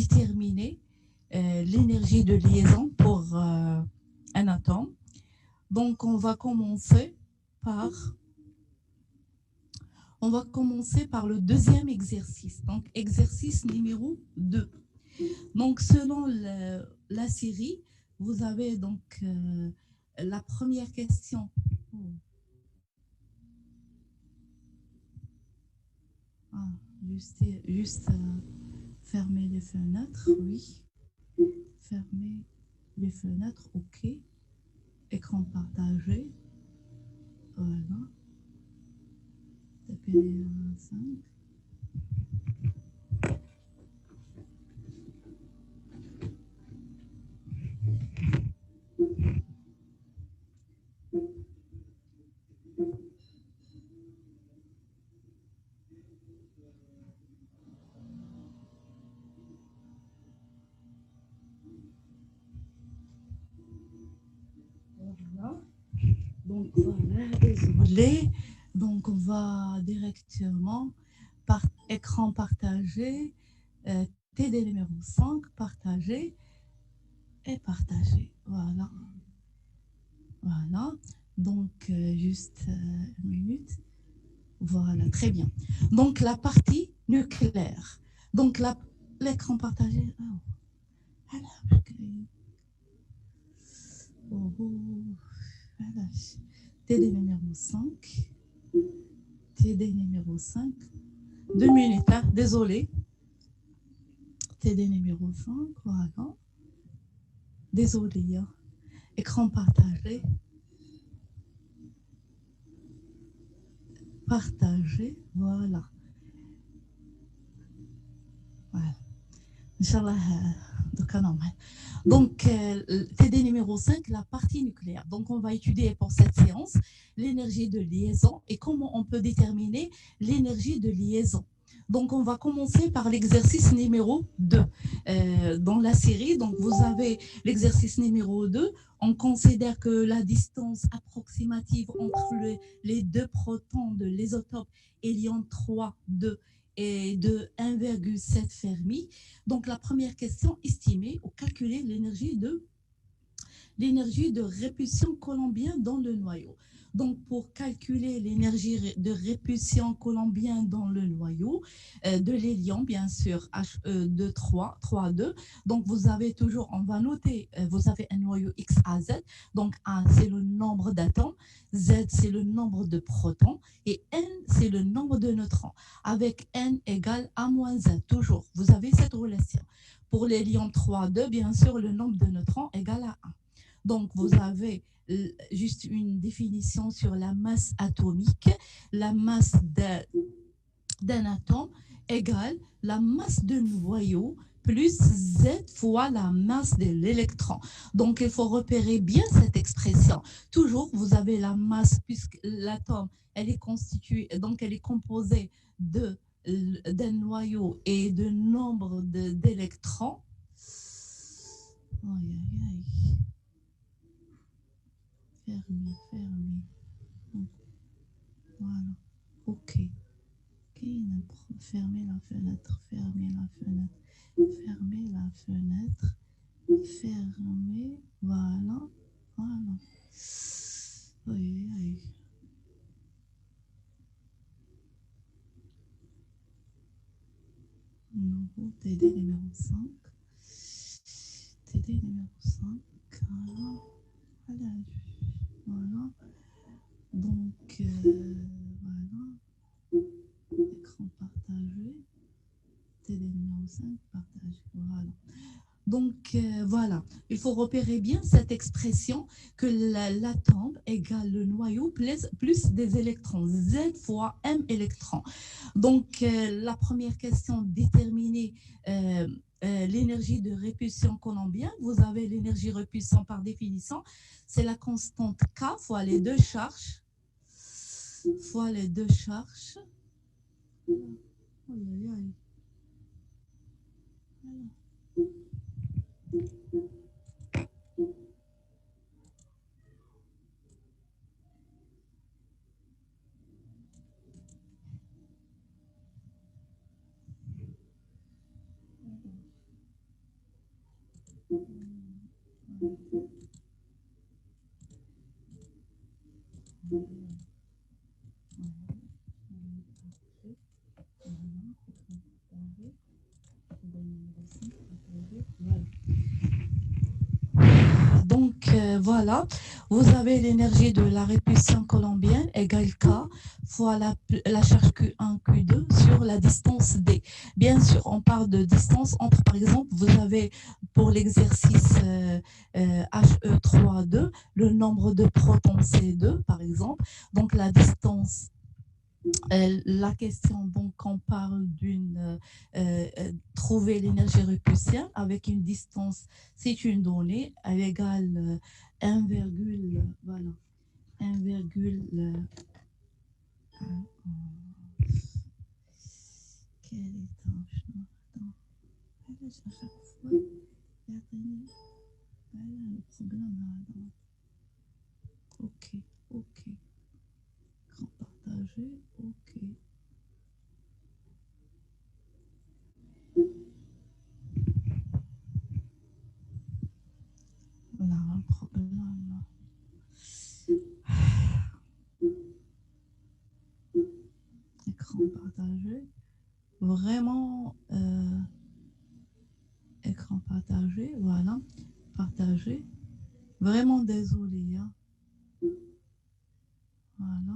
déterminer l'énergie de liaison pour un atome. Donc, par, on va commencer par le deuxième exercice. Donc, exercice numéro 2. Donc, selon la série, vous avez donc la première question. Ah, juste fermer les fenêtres, oui. Fermer les fenêtres, ok. Écran partagé. Voilà. Tapez les 5. Voilà. Donc voilà, désolé. Donc on va directement par écran partagé, TD numéro 5, partagé et partagé. Voilà. Voilà. Donc juste une minute. Voilà, très bien. Donc la partie nucléaire. Donc l'écran partagé. Oh. Voilà. TD numéro 5. TD numéro 5. 2 minutes, hein? Désolé. TD numéro 5, voilà. Désolé. Hein? Écran partagé. Partagé, voilà. Voilà. Inch'Allah, normal. Donc, TD numéro 5, la partie nucléaire. Donc, on va étudier pour cette séance l'énergie de liaison et comment on peut déterminer l'énergie de liaison. Donc, on va commencer par l'exercice numéro 2 dans la série. Donc, vous avez l'exercice numéro 2. On considère que la distance approximative entre les deux protons de l'isotope hélium 3, 2 et de 1,7 Fermi. Donc, la première question, estimer ou calculer l'énergie de répulsion colombien dans le noyau. Donc, pour calculer l'énergie de répulsion colombien dans le noyau de l'hélium, bien sûr, He2 3, 3, 2. Donc, vous avez toujours, on va noter, vous avez un noyau X à Z. Donc, A, c'est le nombre d'atomes, Z, c'est le nombre de protons, et N, c'est le nombre de neutrons. Avec N égale A moins Z, toujours. Vous avez cette relation. Pour l'hélium 3, 2, bien sûr, le nombre de neutrons égale à 1. Donc, vous avez juste une définition sur la masse atomique. La masse d'un atome égale la masse d'un noyau plus Z fois la masse de l'électron. Donc, il faut repérer bien cette expression. Toujours, vous avez la masse, puisque l'atome, elle est constituée, donc elle est composée d'un noyau et de nombre d'électrons. Aïe, aïe, aïe. Fermé. Voilà. Ok. Fermez la fenêtre. Voilà. Aïe, aïe. TD numéro 5. Voilà. Donc, voilà. Écran partagé. TD numéro 5, partagé. Voilà. Donc, voilà. Il faut repérer bien cette expression que l'atome égale le noyau plus des électrons. Z fois M électrons. Donc, la première question, déterminer l'énergie de répulsion colombienne. Vous avez l'énergie répulsion par définition. C'est la constante K fois les deux charges. Donc, voilà, vous avez l'énergie de la répulsion colombienne égale K fois la charge Q1, Q2 sur la distance D. Bien sûr, on parle de distance entre, par exemple, vous avez pour l'exercice HE3,2, le nombre de protons C2, par exemple. Donc, la distance la question, donc, on parle trouver l'énergie répulsienne avec une distance, c'est une donnée, elle égale 1, voilà, 1, quel étanche, non, attends, à chaque fois, le problème, ok, grand partagé, ok. Voilà, un problème. Écran partagé. Vraiment, écran partagé, voilà. Partagé. Vraiment désolé. Hein. Voilà.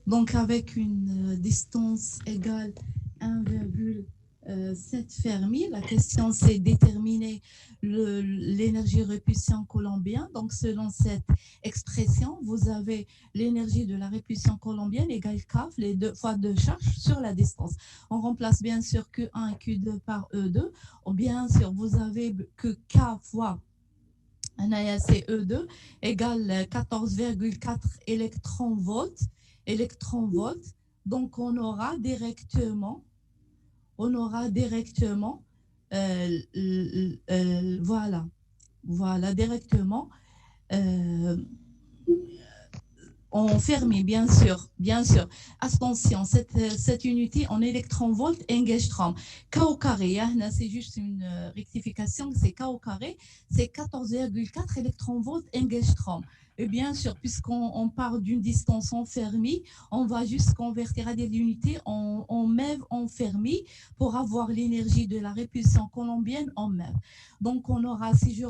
Donc avec une distance égale 1,7 Fermi, la question c'est déterminer l'énergie répulsion colombienne. Donc selon cette expression, vous avez l'énergie de la répulsion colombienne égale K, les deux fois de charge sur la distance. On remplace bien sûr Q1 et Q2 par E2. Ou bien sûr, vous avez que K fois c'est E2 égale 14,4 électronvolts. Donc, on aura directement voilà, directement en Fermi, bien sûr. Attention, cette unité en électronvolts engstrom. K au carré, c'est juste une rectification, c'est K au carré, c'est 14,4 électronvolts engstrom. Et bien sûr, puisqu'on parle d'une distance en Fermi, on va juste convertir à des unités en MeV en Fermi pour avoir l'énergie de la répulsion colombienne en MeV. Donc, on aura, si je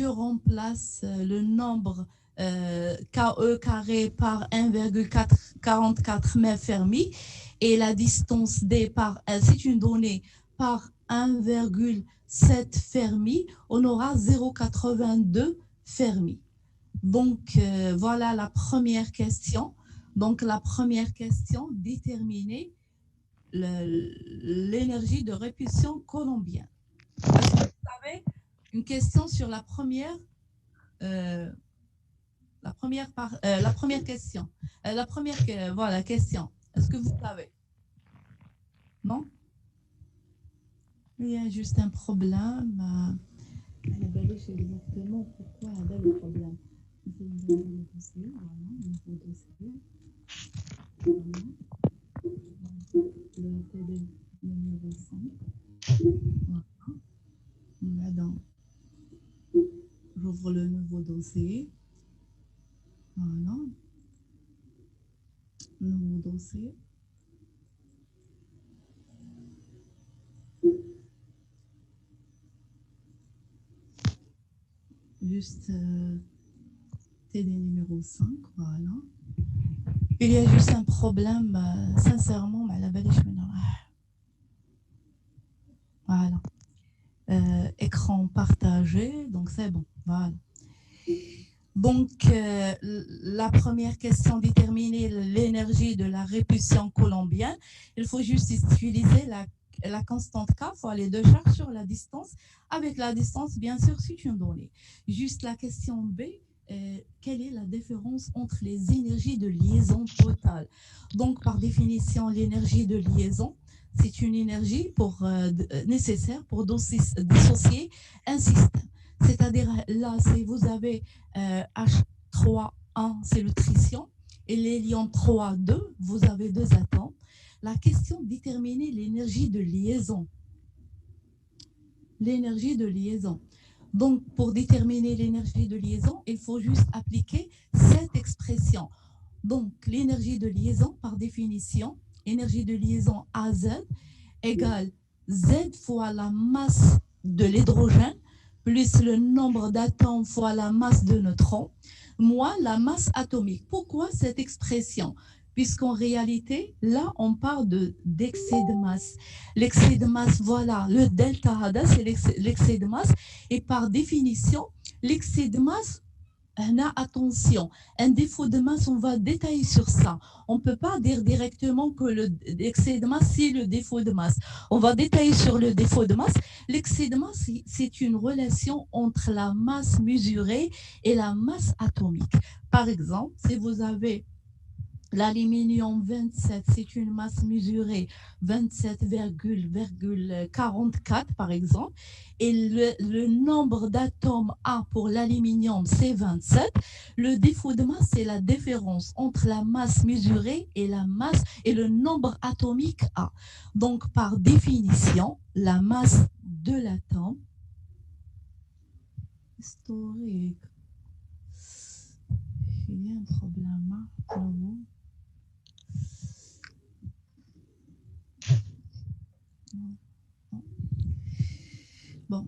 remplace le nombre KE carré par 1,44 MeV Fermi et la distance D par, c'est une donnée, par 1,7 Fermi, on aura 0,82 Fermi. Donc, voilà la première question. Donc, la première question, déterminer l'énergie de répulsion colombienne. Est-ce que vous savez une question sur la première question. Voilà, question. Est-ce que vous savez? Non? Il y a juste un problème. Je sais exactement pourquoi il y a le problème. Le TD numéro 5. Voilà. J'ouvre le nouveau dossier. Voilà. Nouveau dossier. Juste TD numéro 5. Voilà. Il y a juste un problème, sincèrement, voilà. Écran partagé, donc c'est bon. Voilà. Donc, la première question, déterminer l'énergie de la répulsion colombienne. Il faut juste utiliser la constante K fois les deux charges sur la distance. Avec la distance, bien sûr, c'est une donnée. Juste la question B, quelle est la différence entre les énergies de liaison totale? Donc, par définition, l'énergie de liaison, c'est une énergie nécessaire pour dissocier un système. C'est-à-dire, là, si vous avez H3,1, c'est le tritium, et l'hélium 3,2, vous avez deux atomes. la question de déterminer l'énergie de liaison. L'énergie de liaison. Donc, pour déterminer l'énergie de liaison, il faut juste appliquer cette expression. Donc, l'énergie de liaison, par définition, énergie de liaison AZ égale Z fois la masse de l'hydrogène plus le nombre d'atomes fois la masse de neutrons, moins la masse atomique. Pourquoi cette expression? Puisqu'en réalité, là, on parle d'excès de masse. L'excès de masse, voilà, le delta Hada, c'est l'excès de masse. Et par définition, l'excès de masse, attention, un défaut de masse, on va détailler sur ça. On ne peut pas dire directement que l'excès de masse, c'est le défaut de masse. On va détailler sur le défaut de masse. L'excès de masse, c'est une relation entre la masse mesurée et la masse atomique. Par exemple, si vous avez l'aluminium 27, c'est une masse mesurée 27,44 par exemple, et le nombre d'atomes A pour l'aluminium c'est 27. Le défaut de masse, c'est la différence entre la masse mesurée et la masse et le nombre atomique A. Donc par définition, la masse de l'atome historique. Il y a un problème. Bon.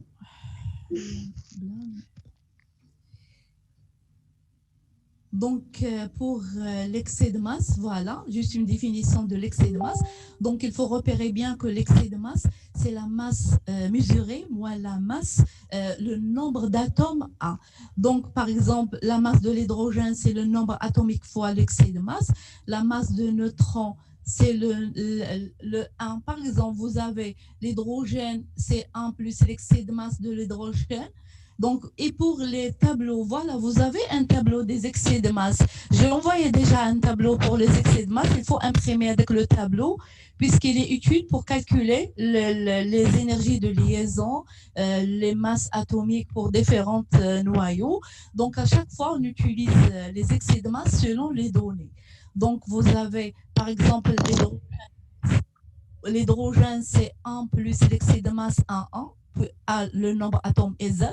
Donc, pour l'excès de masse, voilà, juste une définition de l'excès de masse. Donc, il faut repérer bien que l'excès de masse, c'est la masse mesurée moins la masse, le nombre d'atomes A. Donc, par exemple, la masse de l'hydrogène, c'est le nombre atomique fois l'excès de masse. La masse de neutrons, c'est le 1. Par exemple, vous avez l'hydrogène, c'est 1 plus l'excès de masse de l'hydrogène. Donc, et pour les tableaux, voilà, vous avez un tableau des excès de masse. J'ai envoyé déjà un tableau pour les excès de masse. Il faut imprimer avec le tableau puisqu'il est utile pour calculer les énergies de liaison, les masses atomiques pour différents noyaux. Donc, à chaque fois, on utilise les excès de masse selon les données. Donc, vous avez, par exemple, l'hydrogène, c'est 1 plus l'excès de masse 1, le nombre atome est Z.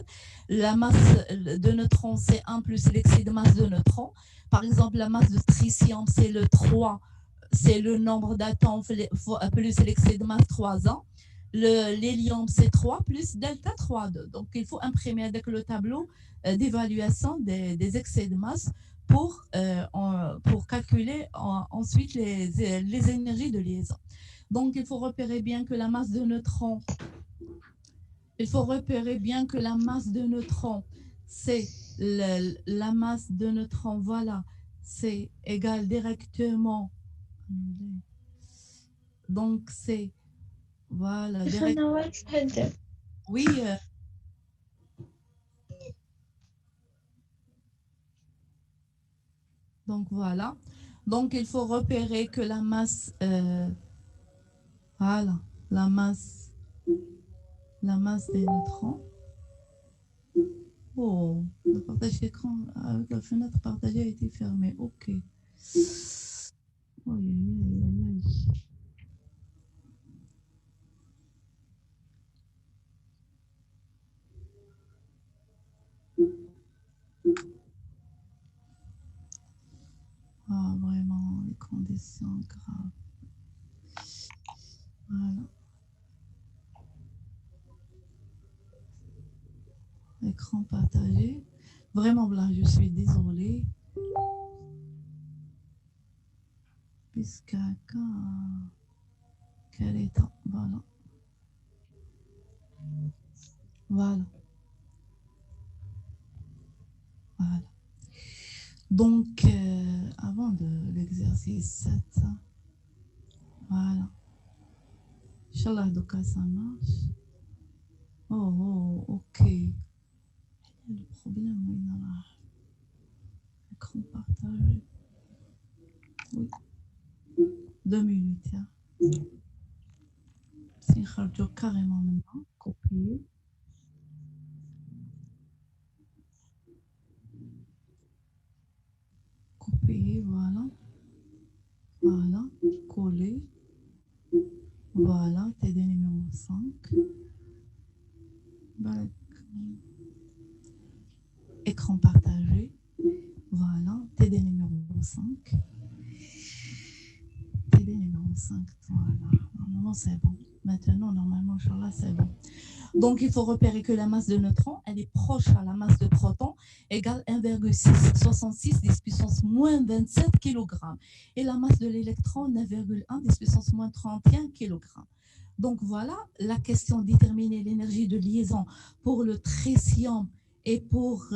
La masse de neutrons, c'est 1 plus l'excès de masse de neutrons. Par exemple, la masse de tritium, c'est le 3, c'est le nombre d'atomes plus l'excès de masse 3 ans. L'hélium, c'est 3 plus delta 3, 2. Donc, il faut imprimer avec le tableau d'évaluation des excès de masse pour calculer ensuite les énergies de liaison. Donc, il faut repérer bien que la masse de neutrons, c'est la masse de neutrons, voilà, c'est égal directement. Donc, c'est, voilà, directement. Oui. Donc, voilà. Donc, il faut repérer que la masse, voilà, la masse des neutrons. Oh, le partage d'écran avec la fenêtre partagée a été fermée. OK. Oh, aïe, aïe, aïe. Ah, vraiment, les conditions graves. Voilà. Écran partagé. Vraiment, là, je suis désolée. Puisqu'à quel état? Voilà. Voilà. Voilà. Donc, avant de l'exercice 7, voilà. Inch'Allah, donc ça marche. Oh, ok. Le problème, il y a l'écran partagé. Oui. 2 minutes. Hein. C'est un carrément maintenant. Copier. Copier, voilà. Voilà. Coller. Voilà, TD numéro 5. Écran partagé. Voilà, TD numéro 5. TD numéro 5. Voilà, normalement c'est bon. Maintenant, normalement, Inch'Allah, c'est bon. Donc, il faut repérer que la masse de neutrons, elle est proche à la masse de protons, égale 1,666 10 puissance moins 27 kg. Et la masse de l'électron, 9,1 10 puissance moins 31 kg. Donc, voilà la question: déterminer l'énergie de liaison pour le tritium et pour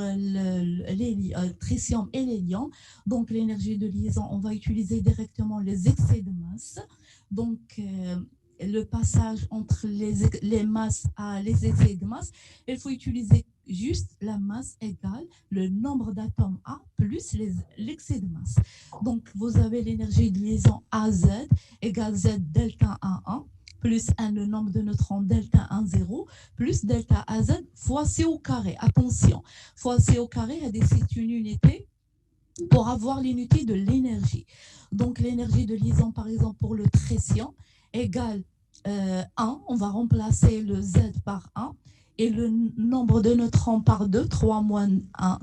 tritium et l'hélium. Donc, l'énergie de liaison, on va utiliser directement les excès de masse. Donc, le passage entre les masses à les excès de masse, il faut utiliser juste la masse égale le nombre d'atomes A plus l'excès de masse. Donc, vous avez l'énergie de liaison AZ égale Z delta A1 plus 1, le nombre de neutrons delta 1, 0, plus delta AZ fois C au carré. Attention, fois C au carré, c'est une unité pour avoir l'unité de l'énergie. Donc, l'énergie de liaison, par exemple, pour le tritium, égale 1, on va remplacer le Z par 1, et le nombre de neutrons par 2, 3 moins 1,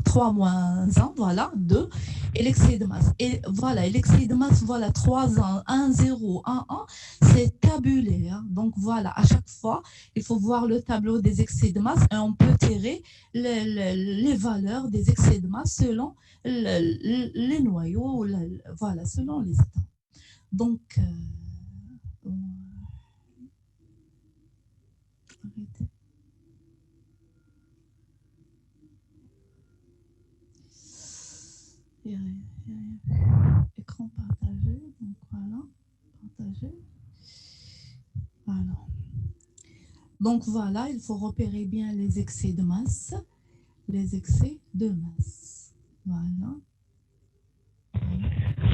voilà, 2, et l'excès de masse. Et voilà, l'excès de masse, voilà, 3, 1, 0, 1, 1, c'est tabulé. Hein. Donc, voilà, à chaque fois, il faut voir le tableau des excès de masse et on peut tirer les valeurs des excès de masse selon les noyaux, voilà, selon les états. Donc, arrêtez. Écran partagé, donc voilà, partagé. Voilà. Donc voilà, il faut repérer bien les excès de masse, les excès de masse. Voilà.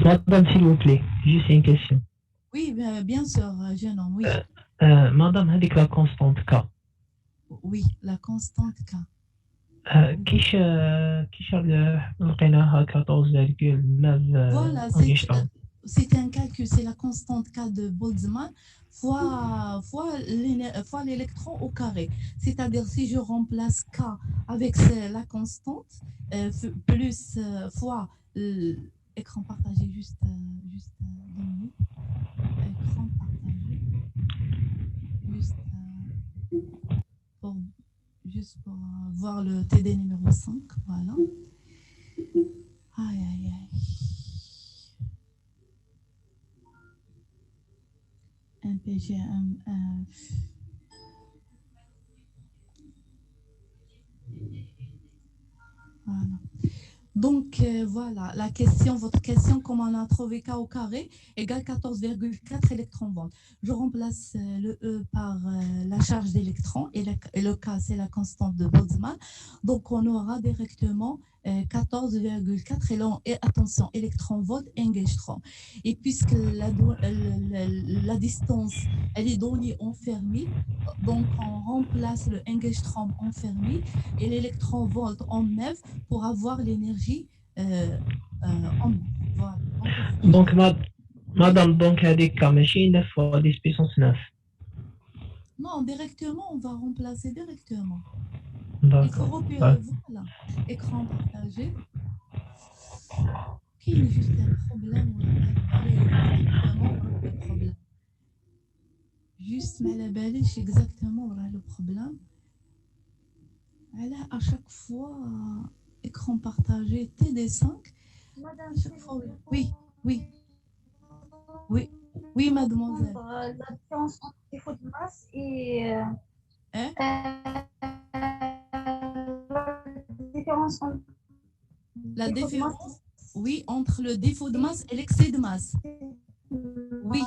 Madame, s'il vous plaît, juste une question. Oui, bien sûr, jeune homme, oui. Madame, avec la constante K. Oui, la constante K. كيش لقيناها 14,9 Voilà, أنجستروم. c'est un calcul, c'est la constante K de Boltzmann fois l'électron au carré. C'est-à-dire, si je remplace K avec la constante, plus fois écran partagé, juste 2 minutes. Écran partagé, juste pour voir le TD numéro 5. Voilà. Aïe, aïe, aïe. MPGMF. Voilà. Donc, voilà, votre question, comment on a trouvé K au carré égale 14,4 électronvolts. Je remplace le E par la charge d'électrons et le K, c'est la constante de Boltzmann. Donc, on aura directement 14,4 et attention, électronvolts angstrom. Et puisque la distance, elle est donnée en Fermi, donc on remplace le angstrom en Fermi et l'électronvolt en MeV pour avoir l'énergie en MeV. Voilà. Donc, madame, donc, avec K, ماشي 9 fois 10 puissance 9. Non, directement, on va remplacer directement. D'accord. Il faut repérer, voilà, écran partagé. Qui est juste un problème, exactement le problème. Juste, mais la balèche, exactement le problème. À chaque fois, écran partagé, TD5. Madame, oui, oui, oui, oui, mademoiselle. La différence entre défaut de masse et la différence, oui, entre le défaut de masse et l'excès de masse. Oui,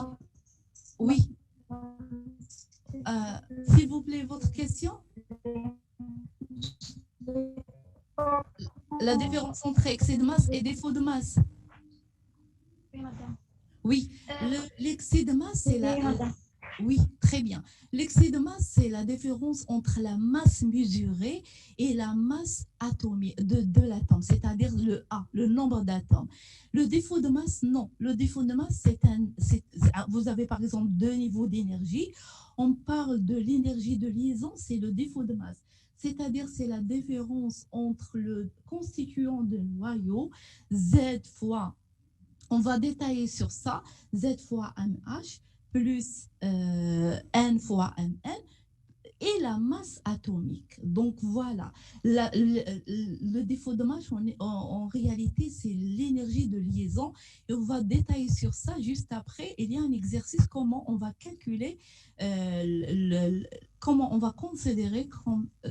oui. S'il vous plaît, votre question? La différence entre excès de masse et défaut de masse. Oui, madame. Oui, l'excès de masse, c'est Oui, très bien. L'excès de masse, c'est la différence entre la masse mesurée et la masse atomique de l'atome, c'est-à-dire le A, le nombre d'atomes. Le défaut de masse, non. Le défaut de masse, vous avez par exemple deux niveaux d'énergie. On parle de l'énergie de liaison, c'est le défaut de masse. C'est-à-dire, c'est la différence entre le constituant de noyau, Z fois on va détailler sur ça, Z fois MH plus N fois MN et la masse atomique. Donc voilà, le défaut de masse en réalité, c'est l'énergie de liaison et on va détailler sur ça juste après. Il y a un exercice comment on va calculer, comment on va considérer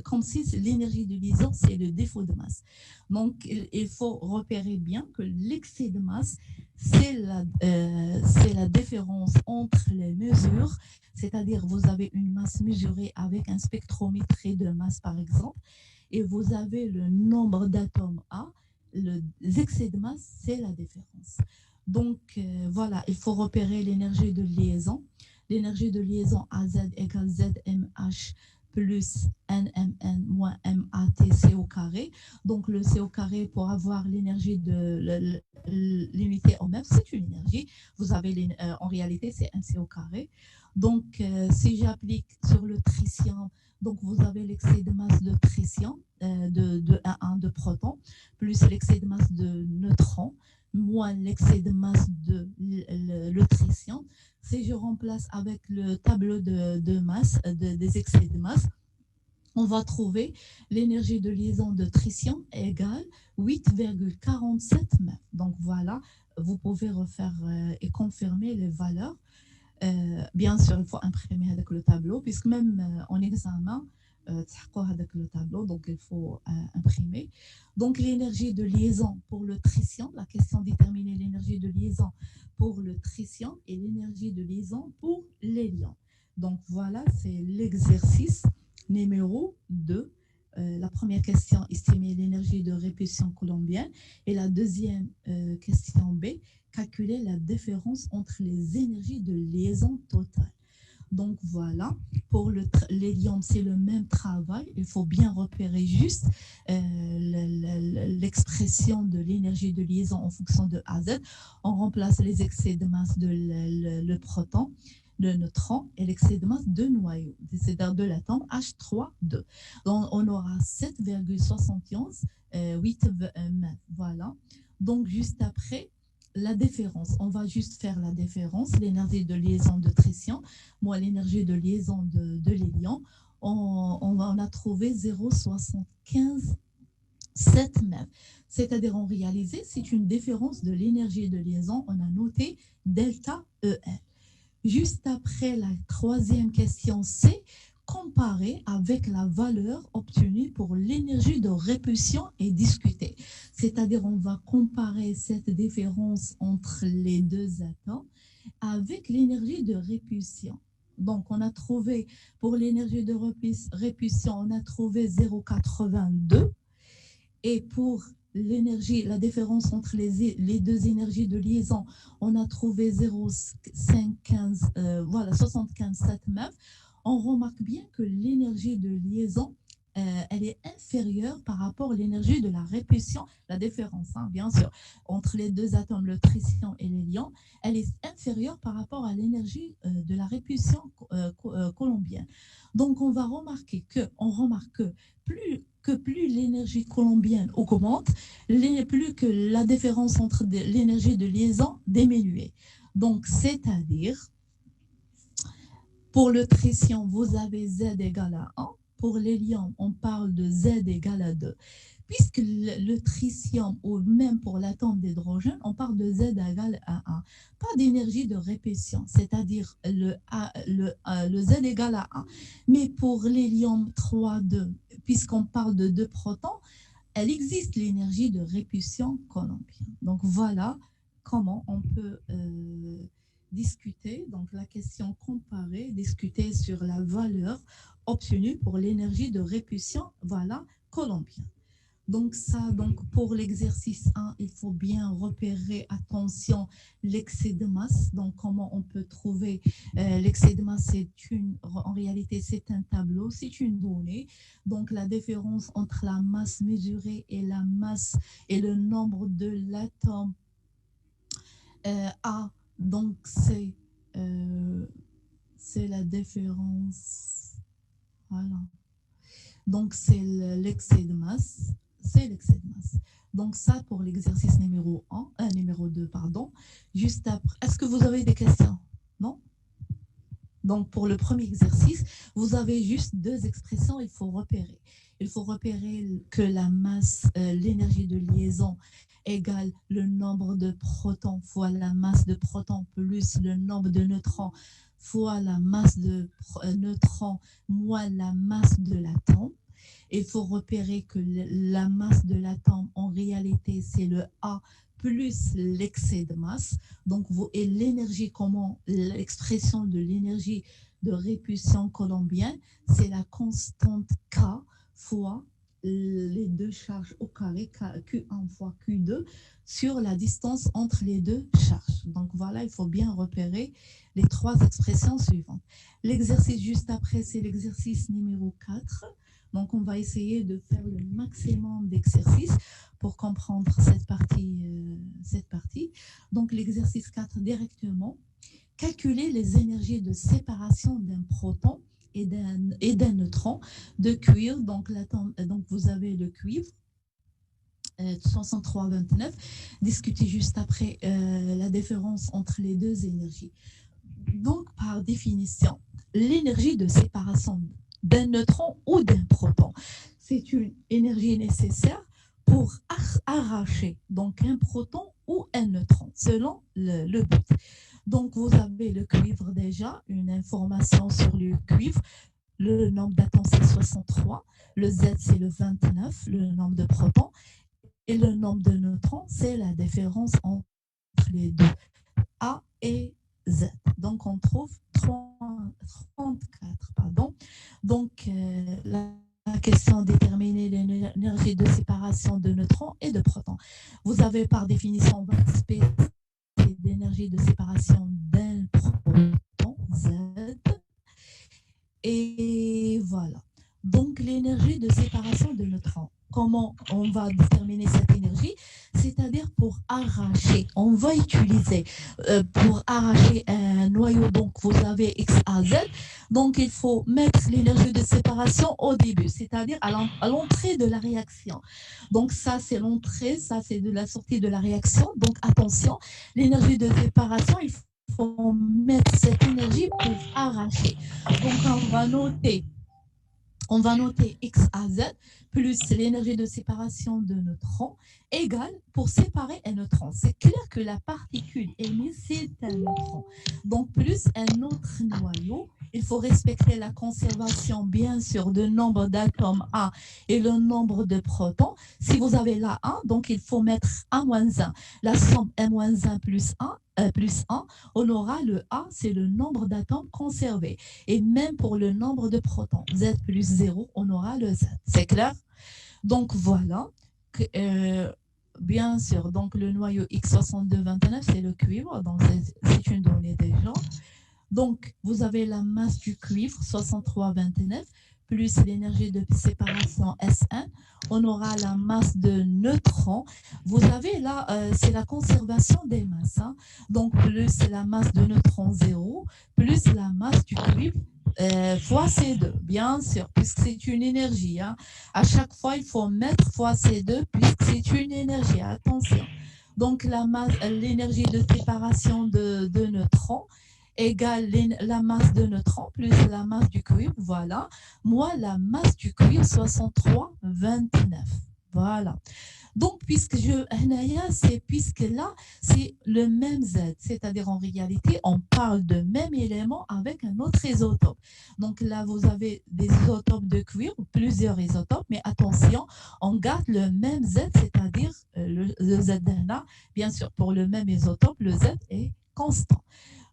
comme si l'énergie de liaison, c'est le défaut de masse. Donc il faut repérer bien que l'excès de masse, c'est la différence entre les mesures, c'est-à-dire vous avez une masse mesurée avec un spectrométrie de masse par exemple, et vous avez le nombre d'atomes A, les excès de masse, c'est la différence. Donc voilà, il faut repérer l'énergie de liaison. L'énergie de liaison AZ égale ZMH plus NMN moins MATC au carré. Donc le C au carré pour avoir l'énergie de l'unité en mètres, c'est une énergie. Vous avez en réalité, c'est un C au carré. Donc, si j'applique sur le tritium, donc vous avez l'excès de masse de tritium, de 1 de protons, plus l'excès de masse de neutrons, moins l'excès de masse de le tritium. Si je remplace avec le tableau de masse, des excès de masse, on va trouver l'énergie de liaison de tritium égale 8,47 mètres. Donc voilà, vous pouvez refaire et confirmer les valeurs. Bien sûr, il faut imprimer avec le tableau, puisque même en examen, avec le tableau, donc il faut imprimer. Donc l'énergie de liaison pour le tritium, la question déterminer l'énergie de liaison pour le tritium et l'énergie de liaison pour l'hélium. Donc voilà, c'est l'exercice numéro 2. La première question, estimer l'énergie de répulsion coulombienne. Et la deuxième question B, calculer la différence entre les énergies de liaison totale. Donc voilà, pour l'hélium, c'est le même travail. Il faut bien repérer juste l'expression de l'énergie de liaison en fonction de AZ. On remplace les excès de masse de le proton, de neutron et l'excès de masse de noyau, c'est-à-dire de l'atome H3,2. Donc on aura 7,71, 8, voilà. Donc juste après, la différence, on va juste faire la différence, l'énergie de liaison de tritium, moins l'énergie de liaison de l'hélium, on a trouvé 0,75 7 mètres. C'est-à-dire en réalité, c'est une différence de l'énergie de liaison, on a noté delta EL. Juste après la troisième question, c'est comparer avec la valeur obtenue pour l'énergie de répulsion et discuter. C'est-à-dire, on va comparer cette différence entre les deux atomes avec l'énergie de répulsion. Donc, on a trouvé, pour l'énergie de répulsion, on a trouvé 0,82 et pour l'énergie, la différence entre les deux énergies de liaison, on a trouvé 0,75, voilà, 75,7 meufs. On remarque bien que l'énergie de liaison, elle est inférieure par rapport à l'énergie de la répulsion. La différence, hein, bien sûr, entre les deux atomes, le tritium et l'hélium, elle est inférieure par rapport à l'énergie de la répulsion colombienne. Donc, on remarque que plus l'énergie colombienne augmente, plus que la différence entre l'énergie de liaison diminue. Donc, c'est-à-dire, pour le tritium, vous avez Z égale à 1. Pour l'hélium, on parle de Z égale à 2. Puisque le tritium, ou même pour l'atome d'hydrogène, on parle de Z égale à 1. Pas d'énergie de répulsion, c'est-à-dire le Z égale à 1. Mais pour l'hélium 3,2, puisqu'on parle de 2 protons, elle existe l'énergie de répulsion colombienne. Donc voilà comment on peut discuter, donc la question comparée, discuter sur la valeur obtenue pour l'énergie de répulsion, voilà, colombienne. Donc ça, donc pour l'exercice 1, il faut bien repérer, attention, l'excès de masse. Donc comment on peut trouver l'excès de masse, en réalité, c'est un tableau, c'est une donnée. Donc la différence entre la masse mesurée et la masse et le nombre de l'atome A, donc euh, c'est la différence. Voilà. Donc, c'est l'excès de masse. C'est l'excès de masse. Donc, ça pour l'exercice numéro 1, numéro 2, pardon. Juste après, est-ce que vous avez des questions? Non? Donc, pour le premier exercice, vous avez juste deux expressions, il faut repérer. Il faut repérer que la masse, l'énergie de liaison égale le nombre de protons fois la masse de protons plus le nombre de neutrons fois la masse de neutrons moins la masse de l'atome. Il faut repérer que la masse de l'atome, en réalité, c'est le A plus l'excès de masse. Donc, et l'énergie, comment l'expression de l'énergie de répulsion colombienne, c'est la constante K fois les deux charges au carré, Q1 fois Q2, sur la distance entre les deux charges. Donc voilà, il faut bien repérer les trois expressions suivantes. L'exercice juste après, c'est l'exercice numéro 4. Donc, on va essayer de faire le maximum d'exercices pour comprendre cette partie. Donc, l'exercice 4, directement, calculer les énergies de séparation d'un proton et d'un neutron de cuivre. Donc, vous avez le cuivre, 63-29. Discuter juste après la différence entre les deux énergies. Donc, par définition, l'énergie de séparation d'un neutron ou d'un proton, c'est une énergie nécessaire pour arracher donc un proton ou un neutron, selon le but. Donc, vous avez le cuivre déjà, une information sur le cuivre. Le nombre d'atomes, c'est 63. Le Z, c'est le 29, le nombre de protons. Et le nombre de neutrons, c'est la différence entre les deux, A et Z. Donc, on trouve 34. Pardon. Donc, la question déterminer l'énergie de séparation de neutrons et de protons. Vous avez par définition, on va spécifier l'énergie de séparation d'un proton, Z. Et voilà. Donc, l'énergie de séparation de neutrons. Comment on va déterminer cette énergie? C'est-à-dire pour arracher, on va utiliser pour arracher un noyau, donc vous avez X, A, Z, donc il faut mettre l'énergie de séparation au début, c'est-à-dire à l'entrée de la réaction. Donc ça c'est l'entrée, ça c'est de la sortie de la réaction, donc attention, l'énergie de séparation, il faut mettre cette énergie pour arracher. Donc on va noter X à Z plus l'énergie de séparation de neutrons égale pour séparer un neutron. C'est clair que la particule émise, c'est un neutron. Donc, plus un autre noyau, il faut respecter la conservation, bien sûr, du nombre d'atomes A et le nombre de protons. Si vous avez la 1, donc il faut mettre 1 moins 1. La somme 1 moins 1 plus 1, on aura le A, c'est le nombre d'atomes conservés. Et même pour le nombre de protons, Z plus 0, on aura le Z. C'est clair? Donc voilà, bien sûr, donc le noyau X6229, c'est le cuivre, donc c'est une donnée déjà. Donc, vous avez la masse du cuivre, 63,29, plus l'énergie de séparation S1. On aura la masse de neutrons. Vous avez là, c'est la conservation des masses. Hein. Donc, plus la masse de neutrons 0, plus la masse du cuivre fois C2, bien sûr, puisque c'est une énergie. Hein. À chaque fois, il faut mettre fois C2, puisque c'est une énergie. Attention. Donc, l'énergie de séparation de neutrons égale la masse de neutrons plus la masse du cuivre, voilà. Moi, la masse du cuivre, 63,29. Voilà. Donc, puisque là, c'est le même Z, c'est-à-dire en réalité, on parle de même élément avec un autre isotope. Donc là, vous avez des isotopes de cuivre, plusieurs isotopes, mais attention, on garde le même Z, c'est-à-dire le Z là, bien sûr, pour le même isotope, le Z est constant.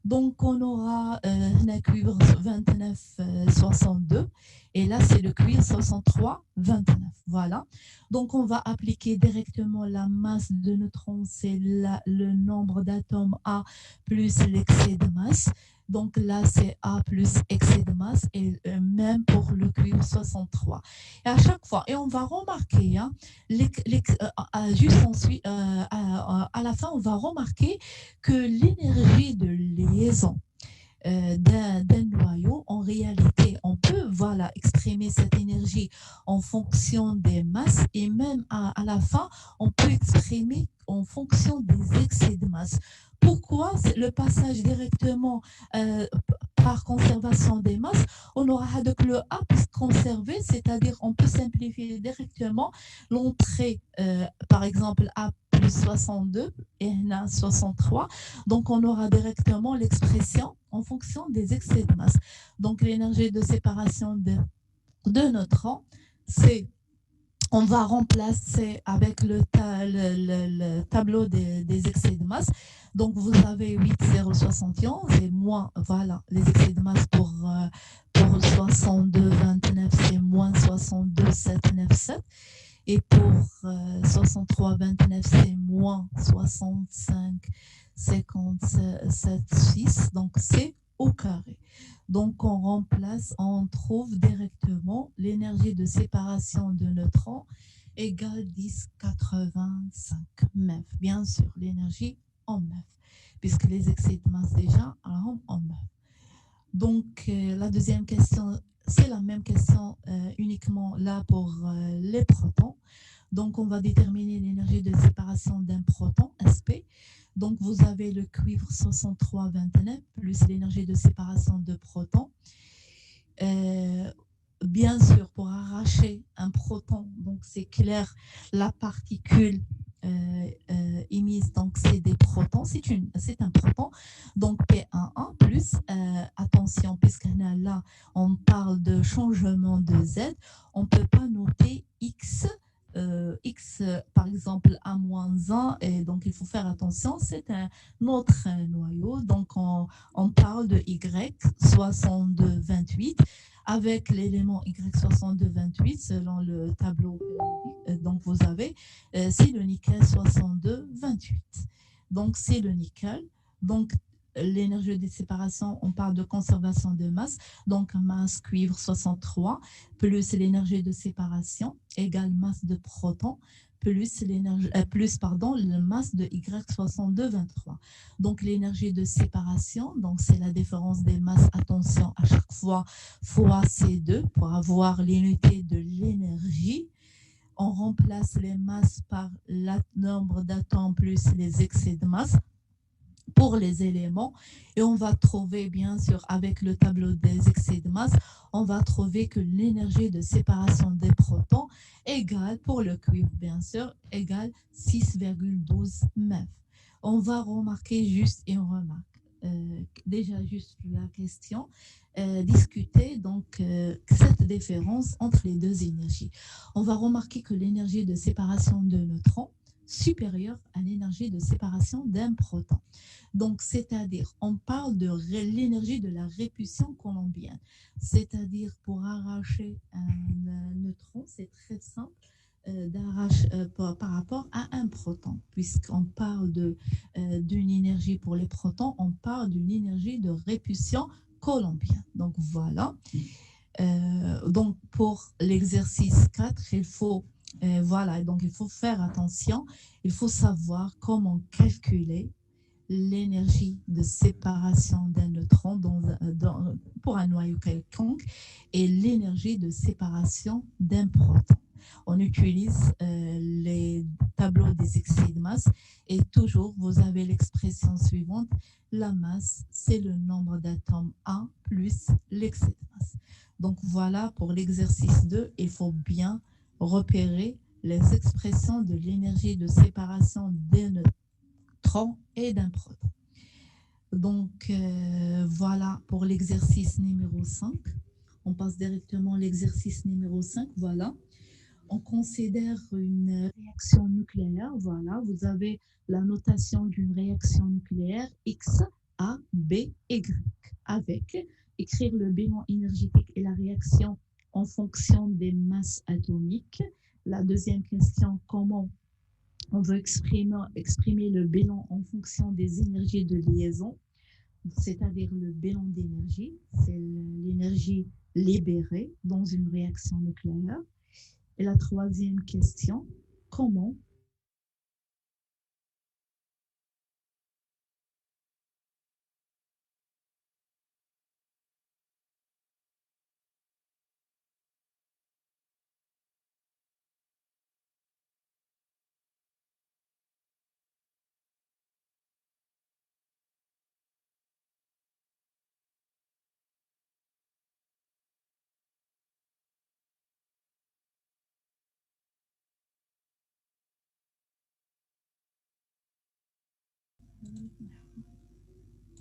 Donc, on aura un cuivre 29,62 Et là, c'est le cuivre 6329. Voilà. Donc, on va appliquer directement la masse de neutrons, c'est le nombre d'atomes A plus l'excès de masse. Donc là, c'est A plus excès de masse et même pour le cuivre 63. Et à chaque fois, et on va remarquer, hein, juste ensuite, à la fin, on va remarquer que l'énergie de liaison d'un noyau, en réalité, on peut voilà, exprimer cette énergie en fonction des masses et même à la fin, on peut exprimer en fonction des excès de masse. Pourquoi le passage directement par conservation des masses, on aura donc le A conservé, c'est-à-dire on peut simplifier directement l'entrée, par exemple A plus 62 et 63. Donc, on aura directement l'expression en fonction des excès de masse. Donc, l'énergie de séparation de neutrons, c'est on va remplacer avec le tableau des excès de masse. Donc, vous avez 8,071 et moins, voilà, les excès de masse pour 62,29, c'est moins 62,797. Et pour 63,29, c'est moins 65,57,6. Donc, c'est au carré. Donc, on remplace, on trouve directement l'énergie de séparation de neutrons égale 10,85 MeV. Bien sûr, l'énergie en MeV, puisque les excès de masse déjà en MeV. Donc, la deuxième question, c'est la même question uniquement là pour les protons. Donc, on va déterminer l'énergie de séparation d'un proton, SP. Donc, vous avez le cuivre 6329 plus l'énergie de séparation de protons. Bien sûr, pour arracher un proton, donc c'est clair, la particule émise, donc c'est des protons, c'est un proton, donc P11 plus, attention, puisque là, on parle de changement de Z, on ne peut pas noter X, par exemple, A-1, et donc il faut faire attention, c'est un autre noyau, donc on parle de Y, 6228, avec l'élément Y6228 selon le tableau périodique. Donc, vous avez, c'est le nickel 6228. Donc, c'est le nickel. Donc, l'énergie de séparation, on parle de conservation de masse. Donc, masse cuivre 63 plus l'énergie de séparation égale masse de protons plus le masse de Y6223. Donc, l'énergie de séparation, donc c'est la différence des masses, attention, à chaque fois, fois C2 pour avoir l'unité de l'énergie. On remplace les masses par le nombre d'atomes plus les excès de masse pour les éléments et on va trouver bien sûr avec le tableau des excès de masse, on va trouver que l'énergie de séparation des protons égale pour le cuivre bien sûr égale 6,12 MeV. On va remarquer juste et on remarque déjà juste la question discuter donc cette différence entre les deux énergies. On va remarquer que l'énergie de séparation de neutrons supérieure à l'énergie de séparation d'un proton. Donc, c'est-à-dire, on parle de l'énergie de la répulsion colombienne. C'est-à-dire, pour arracher un neutron, c'est très simple par rapport à un proton. Puisqu'on parle d'une énergie pour les protons, on parle d'une énergie de répulsion colombienne. Donc, voilà. Donc, pour l'exercice 4, il faut voilà, donc il faut faire attention, il faut savoir comment calculer l'énergie de séparation d'un neutron pour un noyau quelconque et l'énergie de séparation d'un proton. On utilise les tableaux des excès de masse et toujours vous avez l'expression suivante, la masse c'est le nombre d'atomes A plus l'excès de masse. Donc voilà pour l'exercice 2, il faut bien repérer les expressions de l'énergie de séparation d'un neutron et d'un proton. Donc, voilà pour l'exercice numéro 5. On passe directement à l'exercice numéro 5. Voilà. On considère une réaction nucléaire. Voilà. Vous avez la notation d'une réaction nucléaire X, A, B, Y. Avec écrire le bilan énergétique et la réaction en en fonction des masses atomiques. La deuxième question, comment on veut exprimer le bilan en fonction des énergies de liaison, c'est-à-dire le bilan d'énergie, c'est l'énergie libérée dans une réaction nucléaire. Et la troisième question, comment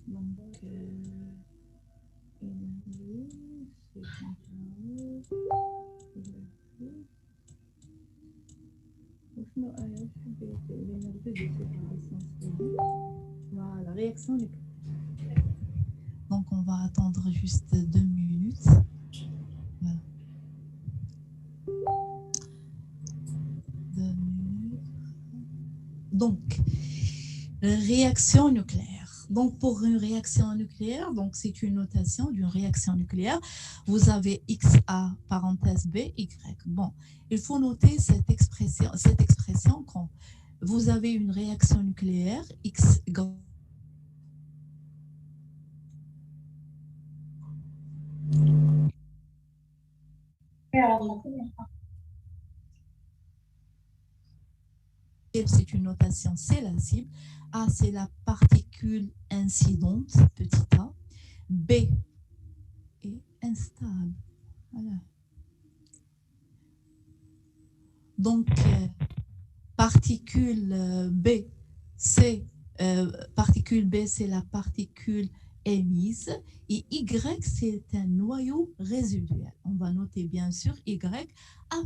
donc, énergie, c'est voilà, réaction nucléaire. Donc, on va attendre juste 2 minutes. Voilà. 2 minutes. Donc, réaction nucléaire. Donc, pour une réaction nucléaire, donc c'est une notation d'une réaction nucléaire. Vous avez XA, parenthèse B, Y. Bon, il faut noter cette expression quand vous avez une réaction nucléaire, X grand. C'est une notation, c'est la cible. A, c'est la particule incidente, petit a. B est instable. Voilà. Donc, particule B, c'est la particule émise et Y, c'est un noyau résiduel. On va noter bien sûr Y, A'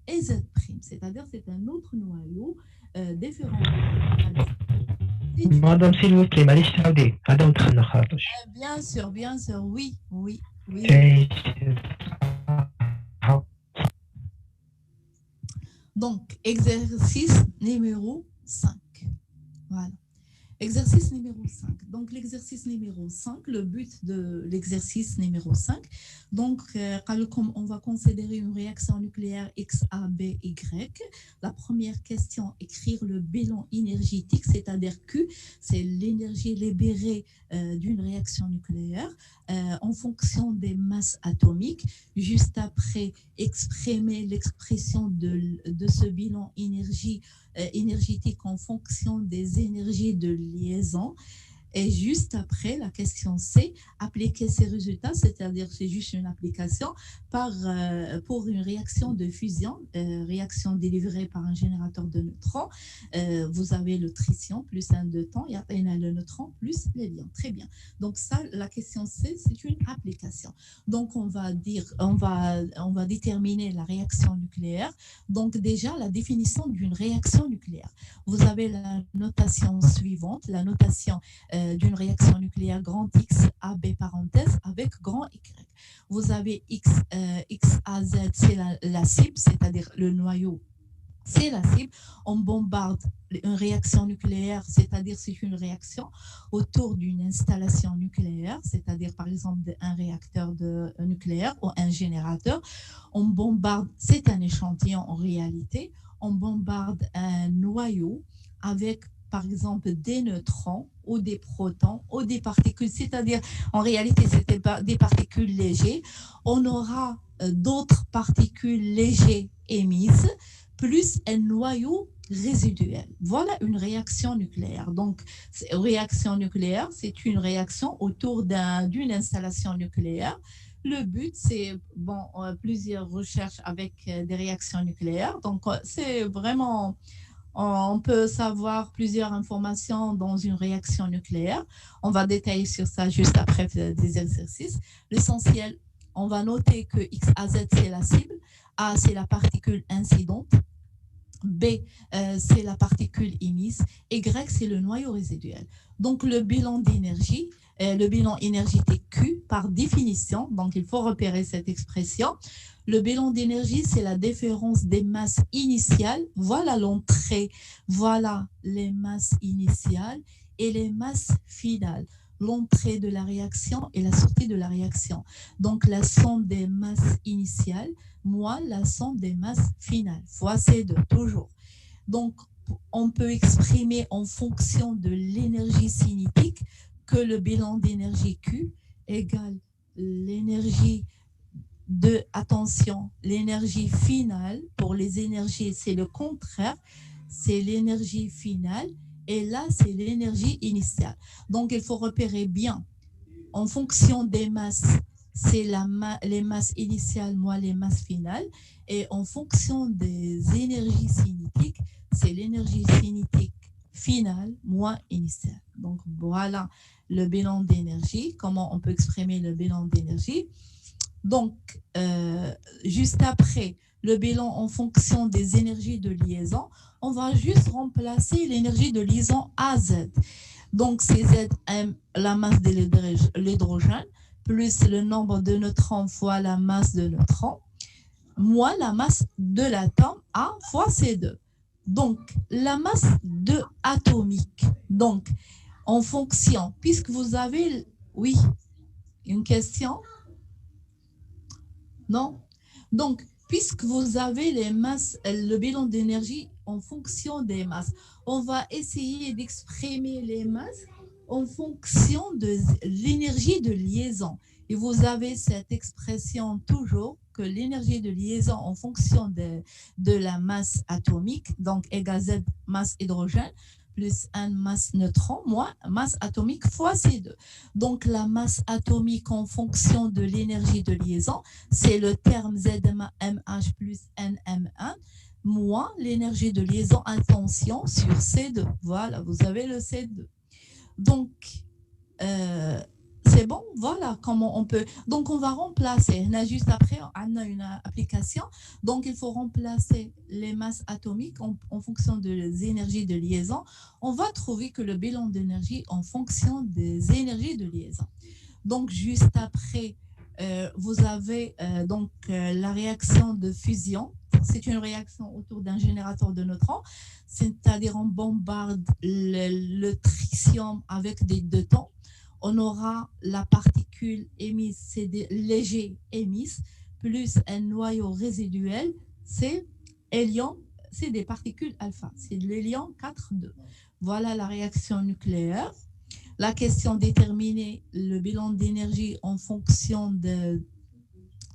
et Z', c'est-à-dire c'est un autre noyau différent. مدام s'il vous plaît معليش تعاودي هذا ودخلنا خاطرش bien sûr, oui. Donc, exercice numéro 5. Voilà. Exercice numéro 5. Donc, l'exercice numéro 5, le but de l'exercice numéro 5, donc, on va considérer une réaction nucléaire XABY. La première question, écrire le bilan énergétique, c'est-à-dire Q, c'est l'énergie libérée d'une réaction nucléaire en fonction des masses atomiques. Juste après, exprimer l'expression de ce bilan énergétique en fonction des énergies de liaison. Et juste après, la question C, appliquer ces résultats, c'est-à-dire c'est juste une application pour une réaction de fusion, réaction délivrée par un générateur de neutrons. Vous avez le tritium plus un deutéron, il y a le neutron plus les lions. Très bien. Donc ça, la question C, c'est une application. Donc on va déterminer la réaction nucléaire. Donc déjà, la définition d'une réaction nucléaire. Vous avez la notation suivante, la notation d'une réaction nucléaire grand X, A, B parenthèse avec grand Y. Vous avez X, A, Z, c'est la cible, c'est-à-dire le noyau, c'est la cible. On bombarde une réaction nucléaire, c'est-à-dire c'est une réaction autour d'une installation nucléaire, c'est-à-dire par exemple un réacteur nucléaire ou un générateur. On bombarde, c'est un échantillon en réalité, on bombarde un noyau avec par exemple des neutrons ou des protons ou des particules, c'est-à-dire en réalité c'était des particules légères. On aura d'autres particules légères émises plus un noyau résiduel. Voilà une réaction nucléaire. Donc, réaction nucléaire, c'est une réaction autour d'une installation nucléaire. Le but, c'est plusieurs recherches avec des réactions nucléaires. Donc, c'est vraiment... On peut savoir plusieurs informations dans une réaction nucléaire. On va détailler sur ça juste après des exercices. L'essentiel, on va noter que XAZ, c'est la cible. A, c'est la particule incidente. B, c'est la particule émise. Y, c'est le noyau résiduel. Donc, le bilan d'énergie, le bilan énergétique Q, par définition, donc il faut repérer cette expression. Le bilan d'énergie, c'est la différence des masses initiales. Voilà l'entrée, voilà les masses initiales et les masses finales. L'entrée de la réaction et la sortie de la réaction. Donc, la somme des masses initiales, moins la somme des masses finales, fois C2, toujours. Donc, on peut exprimer en fonction de l'énergie cinétique que le bilan d'énergie Q égale l'énergie attention, l'énergie finale. Pour les énergies, c'est le contraire, c'est l'énergie finale et là, c'est l'énergie initiale. Donc, il faut repérer bien en fonction des masses, c'est les masses initiales moins les masses finales et en fonction des énergies cinétiques, c'est l'énergie cinétique finale moins initiale. Donc, voilà le bilan d'énergie, comment on peut exprimer le bilan d'énergie. Donc, juste après le bilan en fonction des énergies de liaison, on va juste remplacer l'énergie de liaison AZ. Donc, c'est Zm, la masse de l'hydrogène, plus le nombre de neutrons fois la masse de neutrons, moins la masse de l'atome A fois C2. Donc, la masse de atomique. Donc, en fonction, puisque vous avez... Oui, une question? Non? Donc, puisque vous avez les masses, le bilan d'énergie en fonction des masses, on va essayer d'exprimer les masses en fonction de l'énergie de liaison. Et vous avez cette expression toujours que l'énergie de liaison en fonction de la masse atomique, donc égale Z masse hydrogène, plus 1 masse neutron, moins masse atomique fois C2. Donc, la masse atomique en fonction de l'énergie de liaison, c'est le terme ZMH plus NM1, moins l'énergie de liaison attention sur C2. Voilà, vous avez le C2. Donc, c'est bon, voilà comment on peut. Donc, on va remplacer, là, juste après, on a une application. Donc, il faut remplacer les masses atomiques en fonction des énergies de liaison. On va trouver que le bilan d'énergie en fonction des énergies de liaison. Donc, juste après, vous avez la réaction de fusion. C'est une réaction autour d'un générateur de neutrons, c'est-à-dire on bombarde le tritium avec des deutons. On aura la particule émise, c'est des légers émises, plus un noyau résiduel, c'est hélium, c'est des particules alpha, c'est de l'hélium 4,2. Voilà la réaction nucléaire. La question déterminer le bilan d'énergie en fonction de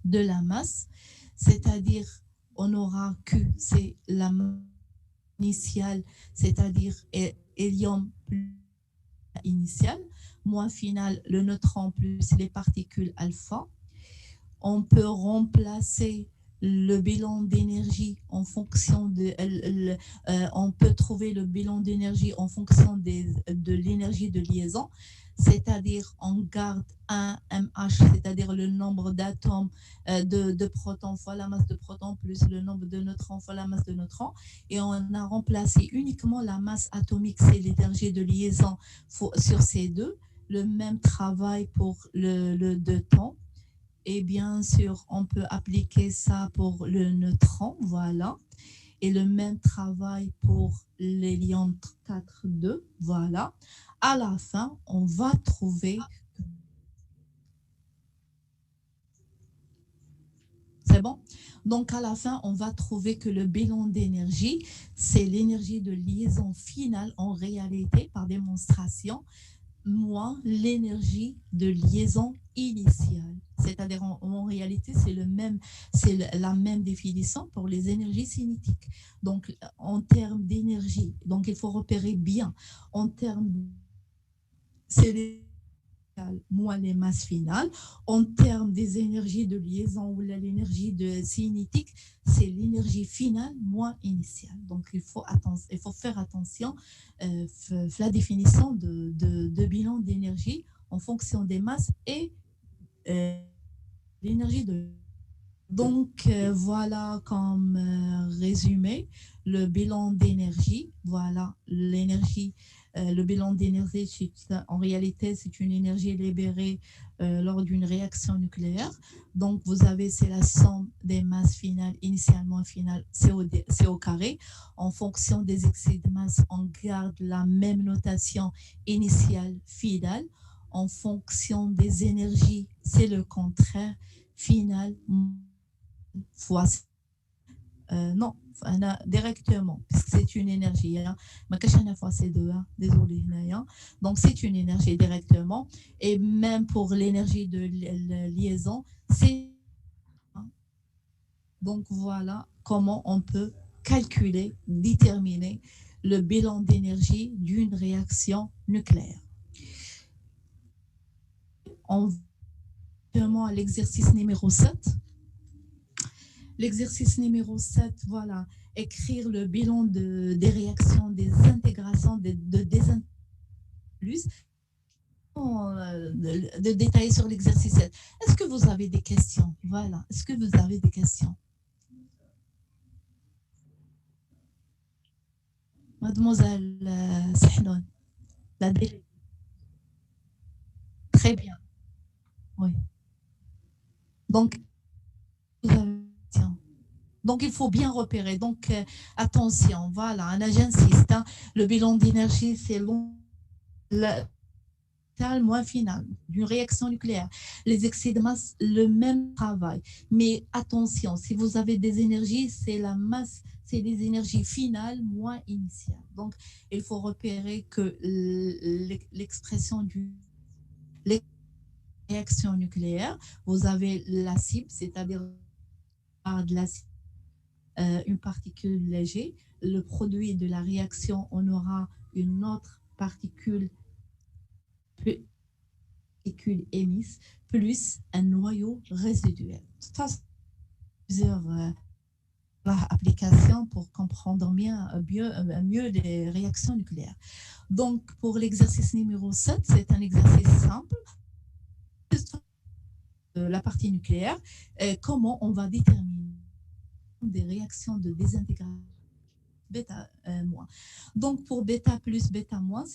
la masse, c'est-à-dire on aura Q, c'est la masse initiale, c'est-à-dire hélium plus initiale, moins final, le neutron plus les particules alpha. On peut remplacer le bilan d'énergie en fonction on peut trouver le bilan d'énergie en fonction de l'énergie de liaison, c'est-à-dire on garde un MH, c'est-à-dire le nombre d'atomes de protons fois la masse de protons plus le nombre de neutrons fois la masse de neutrons, et on a remplacé uniquement la masse atomique, c'est l'énergie de liaison sur ces deux, le même travail pour le deuton. Et bien sûr, on peut appliquer ça pour le neutron, voilà. Et le même travail pour l'hélium 4,2, voilà. À la fin, on va trouver... C'est bon? Donc, à la fin, on va trouver que le bilan d'énergie, c'est l'énergie de liaison finale en réalité, par démonstration, moins l'énergie de liaison initiale. C'est-à-dire, en réalité, c'est la même définition pour les énergies cinétiques. Donc, en termes d'énergie, donc il faut repérer bien, en termes, c'est moins les masses finales. En termes des énergies de liaison ou l'énergie cinétique, c'est l'énergie finale moins initiale. Donc, il faut faire attention à la définition de bilan d'énergie en fonction des masses et l'énergie de... Donc, voilà comme résumé le bilan d'énergie. Voilà l'énergie Le bilan d'énergie, en réalité, c'est une énergie libérée lors d'une réaction nucléaire. Donc, vous avez, c'est la somme des masses finales, initialement finale, CO carré. En fonction des excès de masse, on garde la même notation initiale finale. En fonction des énergies, c'est le contraire. Final fois non, directement, puisque c'est une énergie. Ma fois c'est deux, désolé. Donc c'est une énergie directement. Et même pour l'énergie de liaison, c'est. Donc voilà comment on peut calculer, déterminer le bilan d'énergie d'une réaction nucléaire. On va à l'exercice numéro 7. L'exercice numéro 7, voilà, écrire le bilan des réactions, des intégrations, de désintégration. De détailler sur l'exercice 7. Est-ce que vous avez des questions? Voilà, est-ce que vous avez des questions? Mademoiselle Sahnoun, la déléguée. Très bien, oui. Donc, vous avez des questions. Donc, il faut bien repérer. Donc, attention, voilà, j'insiste, le bilan d'énergie, c'est long. Moins final d'une réaction nucléaire. Les excès de masse, le même travail. Mais attention, si vous avez des énergies, c'est la masse, c'est des énergies finales moins initiales. Donc, il faut repérer que l'expression du réaction nucléaire, vous avez la cible, c'est-à-dire de la cible, une particule légère. Le produit de la réaction, on aura une autre particule émise plus un noyau résiduel. Ça, c'est plusieurs applications pour comprendre mieux les réactions nucléaires. Donc, pour l'exercice numéro 7, c'est un exercice simple. La partie nucléaire, comment on va déterminer des réactions de désintégration bêta moins. Donc pour bêta plus bêta moins,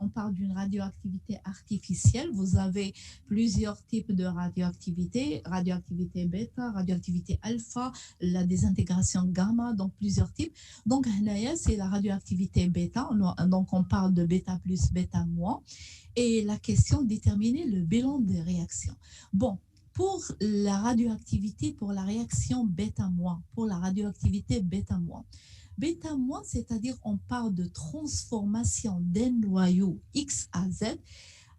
on parle d'une radioactivité artificielle. Vous avez plusieurs types de radioactivité bêta, radioactivité alpha, la désintégration gamma, donc plusieurs types. Donc là, c'est la radioactivité bêta. Donc on parle de bêta plus bêta moins. Et la question déterminer le bilan des réactions. Bon. Pour la radioactivité, pour la réaction bêta-moins, pour la radioactivité bêta-moins, bêta-moins, c'est-à-dire on parle de transformation d'un noyau X à Z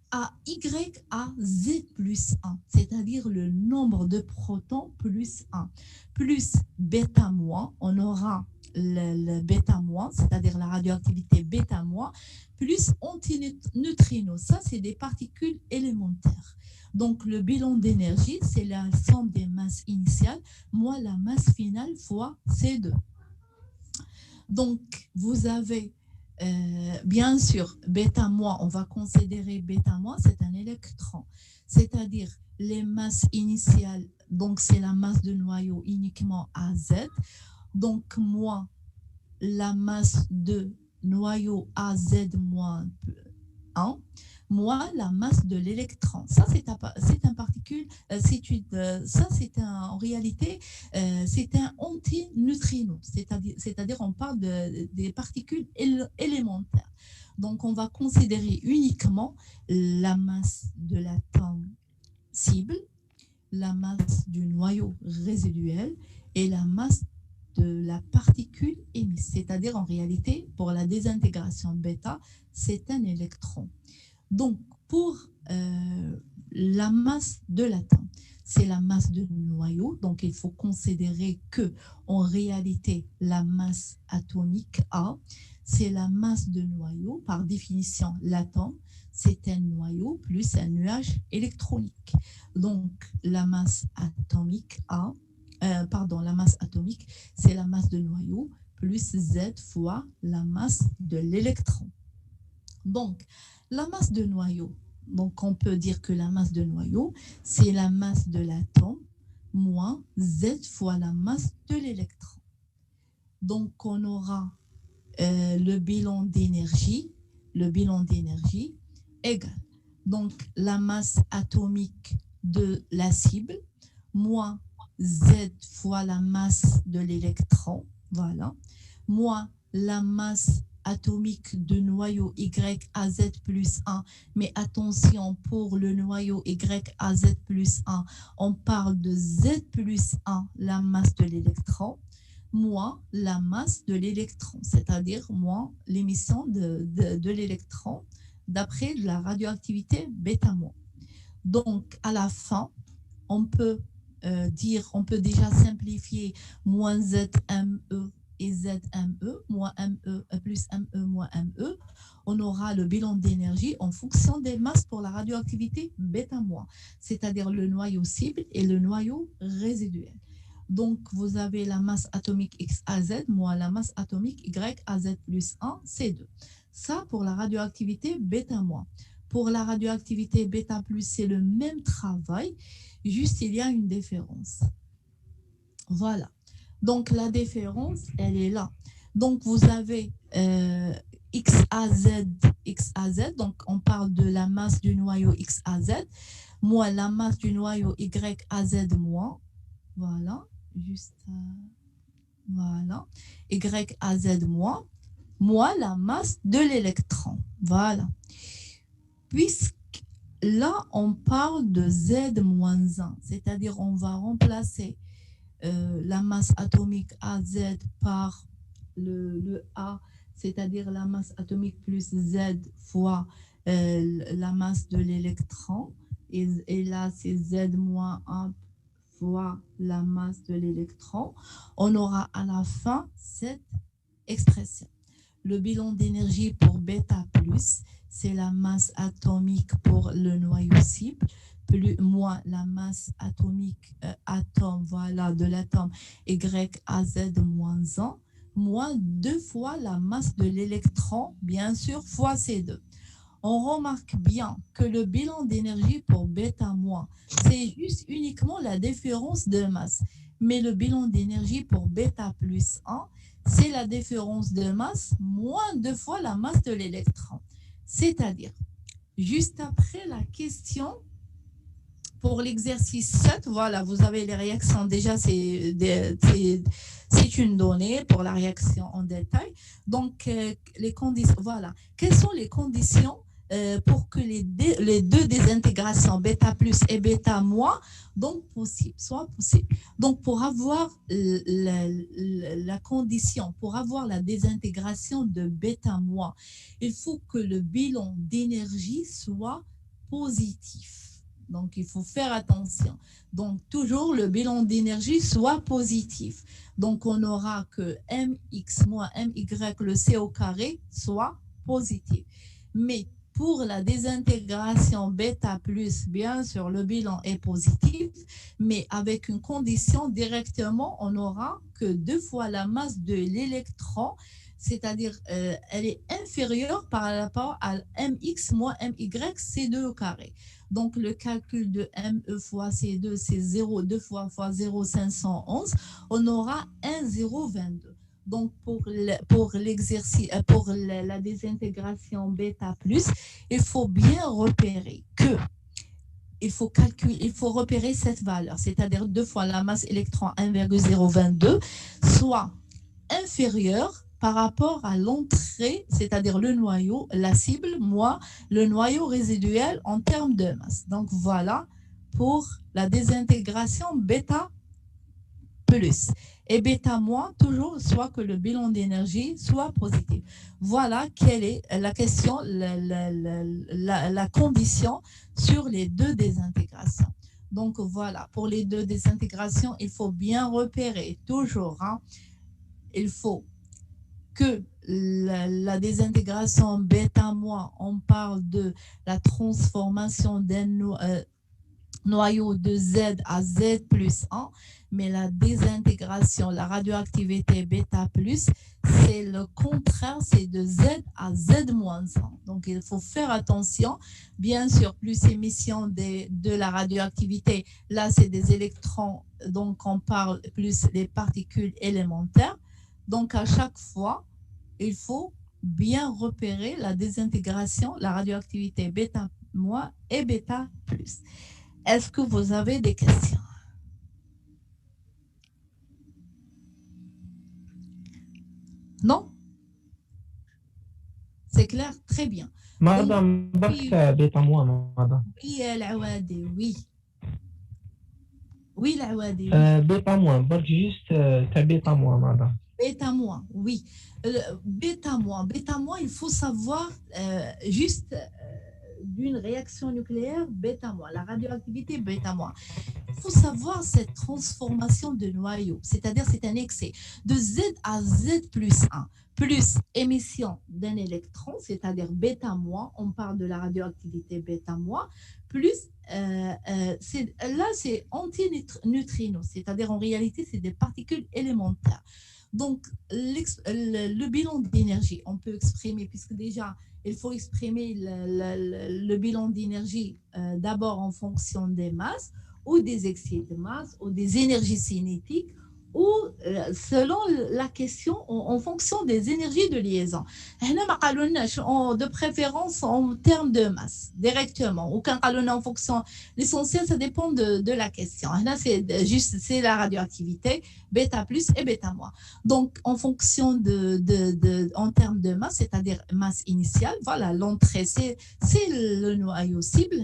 à Y à Z plus 1, c'est-à-dire le nombre de protons plus 1. Plus bêta-moins, on aura le bêta-moins, c'est-à-dire la radioactivité bêta-moins, plus antineutrinos. Ça, c'est des particules élémentaires. Donc, le bilan d'énergie, c'est la somme des masses initiales, moins la masse finale fois C2. Donc, vous avez, bien sûr, bêta-moins, on va considérer bêta-moins, c'est un électron. C'est-à-dire, les masses initiales, donc c'est la masse de noyau uniquement à Z. Donc, moins la masse de noyau AZ moins 1, moins la masse de l'électron. Ça, c'est un particule, ça, en réalité, c'est un antineutrino, c'est-à-dire on parle des particules élémentaires. Donc, on va considérer uniquement la masse de l'atome cible, la masse du noyau résiduel et la masse de la particule émise. C'est-à-dire, en réalité, pour la désintégration bêta, c'est un électron. Donc, pour la masse de l'atome, c'est la masse de noyau. Donc, il faut considérer que, en réalité, la masse atomique A, c'est la masse de noyau. Par définition, l'atome, c'est un noyau plus un nuage électronique. Donc, la masse atomique A, la masse atomique, c'est la masse de noyau plus Z fois la masse de l'électron. Donc, la masse de noyau, donc on peut dire que la masse de noyau, c'est la masse de l'atome moins Z fois la masse de l'électron. Donc, on aura le bilan d'énergie le bilan d'énergie égale donc la masse atomique de la cible moins Z fois la masse de l'électron, voilà, moins la masse atomique de noyau YAZ plus 1. Mais attention, pour le noyau YAZ plus 1, on parle de Z plus 1, la masse de l'électron, moins la masse de l'électron, c'est-à-dire moins l'émission de l'électron d'après la radioactivité bêta-moins. Donc, à la fin, on peut on peut déjà simplifier moins ZME et ZME, moins ME plus ME moins ME. On aura le bilan d'énergie en fonction des masses pour la radioactivité bêta-moins, c'est-à-dire le noyau cible et le noyau résiduel. Donc, vous avez la masse atomique XAZ moins la masse atomique YAZ plus 1, C2. Ça, pour la radioactivité bêta-moins. Pour la radioactivité bêta+, c'est le même travail, juste il y a une différence. Voilà. Donc, la différence, elle est là. Donc, vous avez XAZ, donc on parle de la masse du noyau XAZ, moins la masse du noyau YAZ moins, voilà, juste, voilà, YAZ moins la masse de l'électron, voilà. Puisque là, on parle de Z-1, c'est-à-dire on va remplacer la masse atomique AZ par le A, c'est-à-dire la masse atomique plus Z fois la masse de l'électron. Et là, c'est Z-1 fois la masse de l'électron. On aura à la fin cette expression. Le bilan d'énergie pour bêta+, c'est la masse atomique pour le noyau cible, moins la masse atomique atome, voilà, de l'atome YAZ-1, moins 2 fois la masse de l'électron, bien sûr, fois C2. On remarque bien que le bilan d'énergie pour bêta-, c'est juste uniquement la différence de masse. Mais le bilan d'énergie pour bêta plus 1, c'est la différence de masse moins 2 fois la masse de l'électron. C'est-à-dire, juste après la question, pour l'exercice 7, voilà, vous avez les réactions. Déjà, c'est une donnée pour la réaction en détail. Donc, les conditions, voilà. Quelles sont les conditions pour que les deux désintégrations bêta plus et bêta moins soient possibles. Donc, pour avoir la condition, pour avoir la désintégration de bêta moins, il faut que le bilan d'énergie soit positif. Donc, il faut faire attention. Donc, toujours le bilan d'énergie soit positif. Donc, on aura que mx moins my, le c au carré, soit positif. Mais pour la désintégration bêta plus, bien sûr, le bilan est positif, mais avec une condition directement, on n'aura que 2 fois la masse de l'électron, c'est-à-dire elle est inférieure par rapport à mx moins my, c2 au carré. Donc, le calcul de ME fois C2, c'est 2 fois 0,511. On aura 1,022. Donc, pour l'exercice, pour la désintégration bêta+, il faut bien repérer que il faut repérer cette valeur, c'est-à-dire 2 fois la masse électron 1,022, soit inférieure par rapport à l'entrée, c'est-à-dire le noyau, la cible, moins le noyau résiduel en termes de masse. Donc, voilà pour la désintégration bêta plus. Et bêta moins, toujours, soit que le bilan d'énergie soit positif. Voilà quelle est la question, la condition sur les deux désintégrations. Donc, voilà, pour les deux désintégrations, il faut bien repérer, toujours, il faut que la désintégration bêta-moins, on parle de la transformation d'un noyau de Z à Z plus 1, mais la désintégration, la radioactivité bêta+, c'est le contraire, c'est de Z à Z moins 1. Donc, il faut faire attention. Bien sûr, plus émission de la radioactivité, là, c'est des électrons, donc on parle plus des particules élémentaires. Donc, à chaque fois, il faut bien repérer la désintégration, la radioactivité bêta- et bêta plus. Est-ce que vous avez des questions? Non? C'est clair? Très bien. Donc, Madame, oui, برك بيتا moi, madame. oui, العوادي, oui. Oui, العوادي, oui. بيتا moi, برك juste بيتا moi, madame. Bêta-moi, oui. Bêta-moi, il faut savoir juste d'une réaction nucléaire, bêta-moi, la radioactivité, bêta-moi. Il faut savoir cette transformation de noyau, c'est-à-dire c'est un excès de Z à Z plus 1, plus émission d'un électron, c'est-à-dire bêta-moi, on parle de la radioactivité bêta-moi, plus là c'est anti-neutrino, c'est-à-dire en réalité c'est des particules élémentaires. Donc, le bilan d'énergie, on peut exprimer, puisque déjà, il faut exprimer le bilan d'énergie d'abord en fonction des masses ou des excès de masse ou des énergies cinétiques ou selon la question en fonction des énergies de liaison. De préférence en termes de masse, directement. Ou quand on en fonction, l'essentiel, ça dépend de la question. Là, c'est la radioactivité, bêta plus et bêta moins. Donc, en fonction en termes de masse, c'est-à-dire masse initiale, voilà, l'entrée, c'est le noyau cible,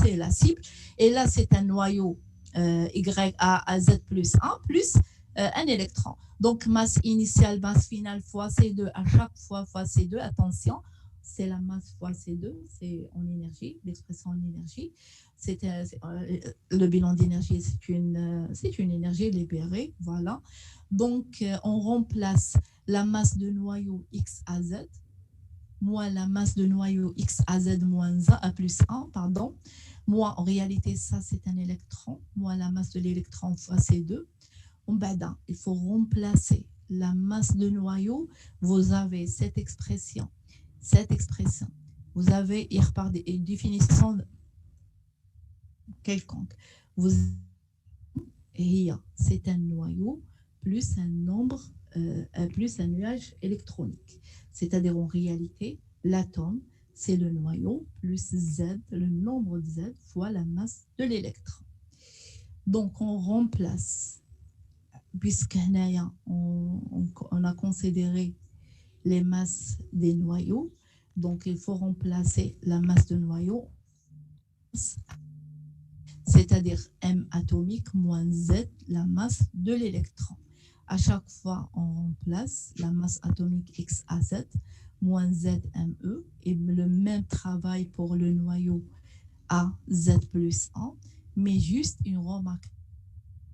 c'est la cible. Et là, c'est un noyau YA à Z plus 1 plus un électron. Donc, masse initiale, masse finale fois C2 à chaque fois C2. Attention, c'est la masse fois C2, c'est en énergie, l'expression en énergie. Le bilan d'énergie, c'est une énergie libérée, voilà. Donc, on remplace la masse de noyau X à Z, moins la masse de noyau X à Z moins 1, à plus 1, pardon. Moi, en réalité, ça, c'est un électron, moins la masse de l'électron fois C2. Il faut remplacer la masse de noyau. Vous avez cette expression. Vous avez une définition quelconque. C'est un noyau plus un nombre, plus un nuage électronique. C'est-à-dire en réalité, l'atome, c'est le noyau plus Z, le nombre de Z fois la masse de l'électron. Donc on remplace, puisque on a considéré les masses des noyaux, donc il faut remplacer la masse de noyau, c'est-à-dire M atomique moins Z, la masse de l'électron. À chaque fois, on remplace la masse atomique X à Z moins ZME et le même travail pour le noyau à Z plus 1, mais juste une remarque.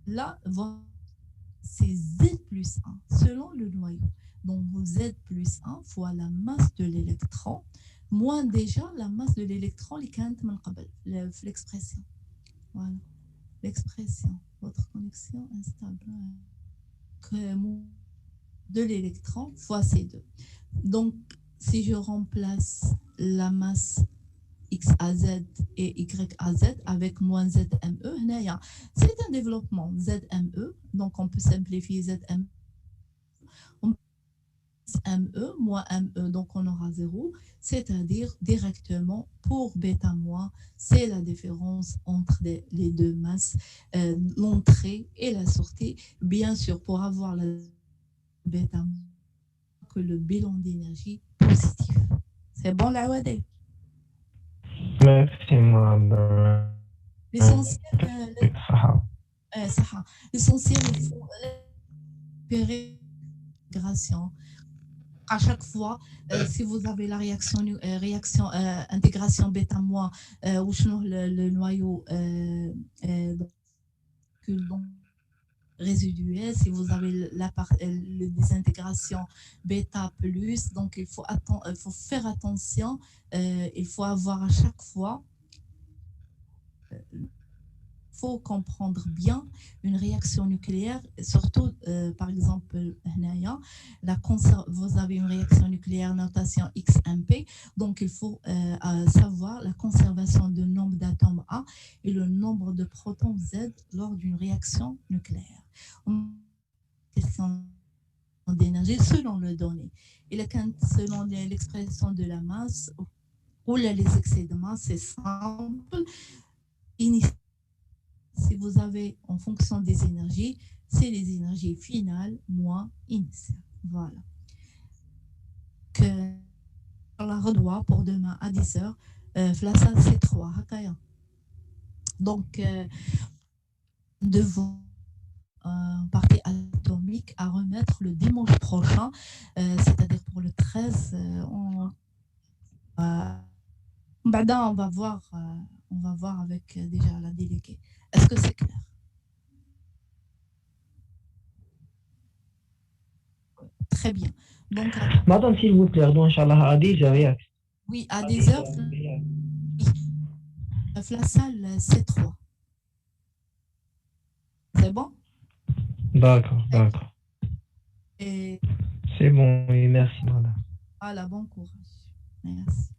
Là, c'est Z plus 1 selon le noyau. Donc, Z plus 1 fois la masse de l'électron moins déjà la masse de l'électron l'expression. Voilà, l'expression. Votre connexion instable de l'électron fois C2. Donc, si je remplace la masse X à Z et Y à Z avec moins ZME, c'est un développement ZME. Donc, on peut simplifier ZME. ME moins ME, donc on aura 0, c'est-à-dire directement pour bêta moins, c'est la différence entre les deux masses, l'entrée et la sortie. Bien sûr, pour avoir la bêta moins, que le bilan d'énergie positif. C'est bon, la Wade? Merci, madame. L'essentiel, l'essentiel, il faut récupérer l'intégration. À chaque fois, si vous avez la réaction intégration bêta-moi, ou le noyau résiduel, si vous avez la désintégration bêta plus, donc il faut faire attention, il faut avoir à chaque fois faut comprendre bien une réaction nucléaire, surtout par exemple, vous avez une réaction nucléaire notation XMP, donc il faut savoir la conservation du nombre d'atomes A et le nombre de protons Z lors d'une réaction nucléaire. Question d'énergie selon le donné. Et selon l'expression de la masse ou les excès de masse, c'est simple. Si vous avez en fonction des énergies, c'est les énergies finales moins initiales. Voilà. Que la redoit pour demain à 10h, Flassa C3. Donc, devant partie atomique à remettre le dimanche prochain, c'est-à-dire pour le 13. On va voir avec déjà la déléguée. Est-ce que c'est clair? Très bien. Donc, Madame, s'il vous plaît, Inch'Allah, à 10h. oui, à 10h, la salle C3. C'est bon? D'accord, d'accord. Et C'est bon, oui, merci, madame. voilà, bon courage. Merci.